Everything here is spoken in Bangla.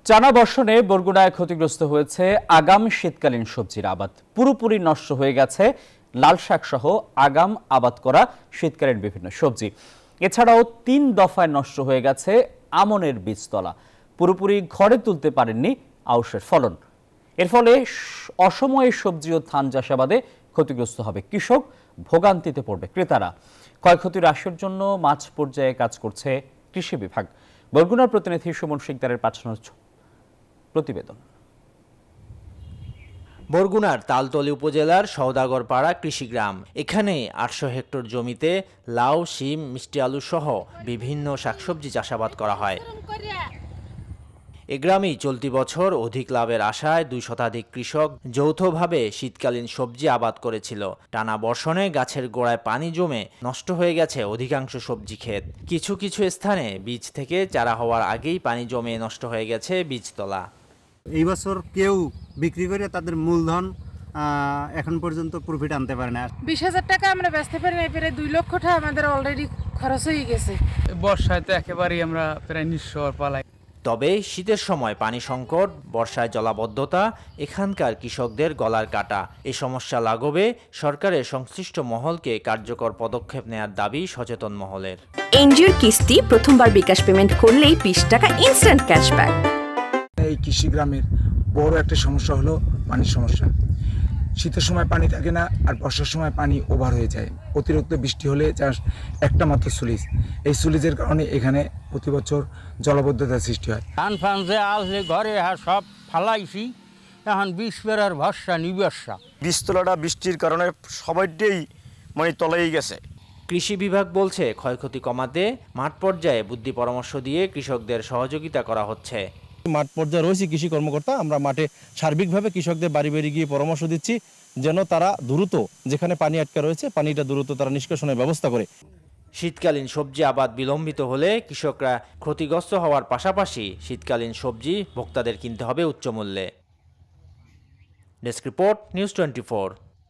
টানা বর্ষণে বরগুনায় ক্ষতিগ্রস্ত হয়েছে আগাম শীতকালীন সবজির আবাদ। পুরোপুরি নষ্ট হয়ে গেছে লাল শাক সহ আগাম আবাদ করা শীতকালীন বিভিন্ন সবজি। এছাড়াও ৩ দফায় নষ্ট হয়ে গেছে আমনের বীজতলা। পুরোপুরি ঘরে তুলতে পারেননি আউশের ফলন। এর ফলে অসময়ে সবজি ও ধান চাষাবাদে ক্ষতিগ্রস্ত হবে কৃষক, ভোগান্তিতে পড়বে ক্রেতারা। ক্ষয়ক্ষতি হ্রাসের জন্য মাঠ পর্যায়ে কাজ করছে কৃষি বিভাগ। বরগুনার প্রতিনিধি সুমন শিকদারের পাঠানো প্রতিবেদন। বরগুনার তালতলী উপজেলার সওদাগরপাড়া কৃষিগ্রাম। এখানে ৮০০ হেক্টর জমিতে লাউ, শিম, মিষ্টি আলু সহ বিভিন্ন শাকসবজি চাষাবাদ করা হয়। এ গ্রামেই চলতি বছর অধিক লাভের আশায় ২ শতাধিক কৃষক যৌথভাবে শীতকালীন সবজি আবাদ করেছিল। টানা বর্ষণে গাছের গোড়ায় পানি জমে নষ্ট হয়ে গেছে অধিকাংশ সবজি ক্ষেত। কিছু কিছু স্থানে বীজ থেকে চারা হওয়ার আগেই পানি জমে নষ্ট হয়ে গেছে বীজতলা। এই বছর কেউ বিক্রি করে তাদের মূলধন এখন পর্যন্ত প্রফিট আনতে পারে না। ২০,০০০ টাকা আমরা বেচতে পারি না, প্রায় ২ লক্ষ টাকা আমাদের অলরেডি খরচ হয়ে গেছে। বর্ষায় তো একেবারেই আমরা প্রায় নিঃস্ব পালাই। তবে শীতের সময় পানি সংকট, বর্ষায় জলাবদ্ধতা এখানকার কৃষকদের গলার কাটা। এই সমস্যা লাঘবে সরকারের সংশ্লিষ্ট মহলকে কার্যকর পদক্ষেপ নেয়ার দাবি সচেতন মহলের। এনজিওর কিস্তি প্রথমবার বিকাশ পেমেন্ট করলেই ২০ টাকা ইনস্ট্যান্ট ক্যাশব্যাক। এই কৃষি গ্রামের বড় একটা সমস্যা হলো পানির সমস্যা। শীতের সময় পানি থাকে না, আর বর্ষার সময় পানি ওভার হয়ে যায়। অতিরিক্ত বৃষ্টি হলে একটা মাত্র সুলিজ, এই সুলিজের কারণে এখানে প্রতি বছর জলাবদ্ধতার সৃষ্টি হয়। ধান ফান যে আসলে ঘরে সব ফালাইছি, এখন বিষ পেরার ভরসা নিবর্ষা। বীজতলাটা বৃষ্টির কারণে সবাইটাই তলেই গেছে। কৃষি বিভাগ বলছে ক্ষয়ক্ষতি কমাতে মাঠ পর্যায়ে বুদ্ধি পরামর্শ দিয়ে কৃষকদের সহযোগিতা করা হচ্ছে। মাঠ পর্যায়ে রয়েছে কৃষি কর্মকর্তা, আমরা মাঠে সার্বিকভাবে কৃষকদের বাড়ি বাড়ি গিয়ে পরামর্শ দিচ্ছি যেন তারা দ্রুত যেখানে পানি আটকা রয়েছে পানিটা দ্রুত তারা নিষ্কাশনের ব্যবস্থা করে। শীতকালীন সবজি আবাদ বিলম্বিত হলে কৃষকরা ক্ষতিগ্রস্ত হওয়ার পাশাপাশি শীতকালীন সবজি ভোক্তাদের কিনতে হবে উচ্চ মূল্যে। Desk report, news 24।